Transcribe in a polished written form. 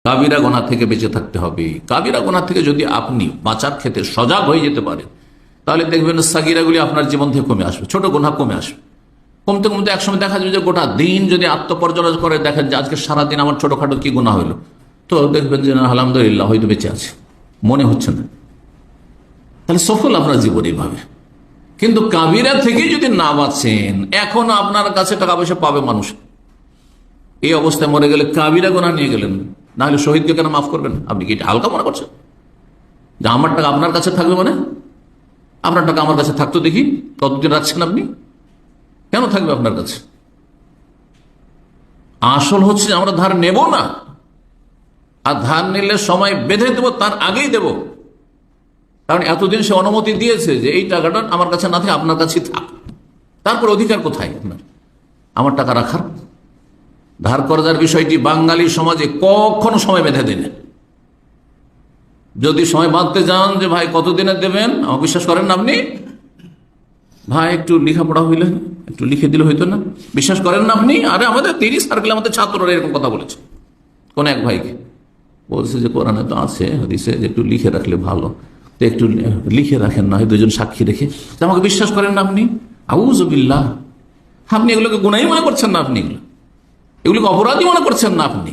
কাবিরা গুনাহ থেকে বেঁচে থাকতে হবে। কাবিরা গুনাহ থেকে যদি আপনি বাঁচার ক্ষেত্রে সজাগ হয়ে যেতে পারেন, তাহলে দেখবেন সাগিরাগুলি আপনার জীবন থেকে কমে আসবে, ছোট গুনাহ কমে আসবে। কমতে কমতে একসময় দেখা যাবে যে গোটা দিন যদি আত্মপর্যালোচনা করে দেখেন যে আজকে সারাদিন আমার ছোটখাটো কি গুনাহ হলো, তো দেখবেন যে আলহামদুলিল্লাহ হয়তো বেঁচে আছে, মনে হচ্ছে না। তাহলে সফল আপনার জীবন এইভাবে। কিন্তু কাবিরা থেকে যদি না বাঁচেন, এখন আপনার কাছে টাকা পয়সা পাবে মানুষ, এই অবস্থায় মরে গেলে কাবিরা গুনাহ নিয়ে গেলেন, না হলে শহীদকে কেন মাফ করবেন? আপনি কি এটা হালকা মনে করছেন যে আমার টাকা আপনার কাছে থাকবে? মানে আপনার টাকা আমার কাছে থাকতো দেখি, কতদিন রাখছেন আপনি? কেন থাকবে আপনার কাছে? আসল হচ্ছে আমরা ধার নেব না, আর ধার নিলে সময় বেঁধে দেব, তার আগেই দেব। কারণ এতদিন সে অনুমতি দিয়েছে যে এই টাকাটা আমার কাছে না থাকে, আপনার কাছেই থাক। তারপর অধিকার কোথায় আপনার আমার টাকা রাখার? ধার করার বিষয়টি বাঙালি সমাজে কখনো সময় বেঁধে দেন। যদি সময় বাঁধতে যান যে ভাই কতদিনে দেবেন, আমাকে বিশ্বাস করেন না আপনি? ভাই একটু লেখাপড়া হইলে একটু লিখে দিলে হইতো না? বিশ্বাস করেন না আপনি? আরে আমাদের 30 সার্কেলে আমাদের ছাত্ররা এরকম কথা বলেছে। কোন এক ভাইকে বলছে যে কোরআনে তো আছে, হাদিসে, যে একটু লিখে রাখলে ভালো, তো একটু লিখে রাখেন না, দুজন সাক্ষী রেখে। আমাকে বিশ্বাস করেন না আপনি? আউযুবিল্লাহ, আপনি এগুলোকে গুনাহই মনে করছেন না, আপনি এগুলোকে অপরাধী মনে করছেন না আপনি?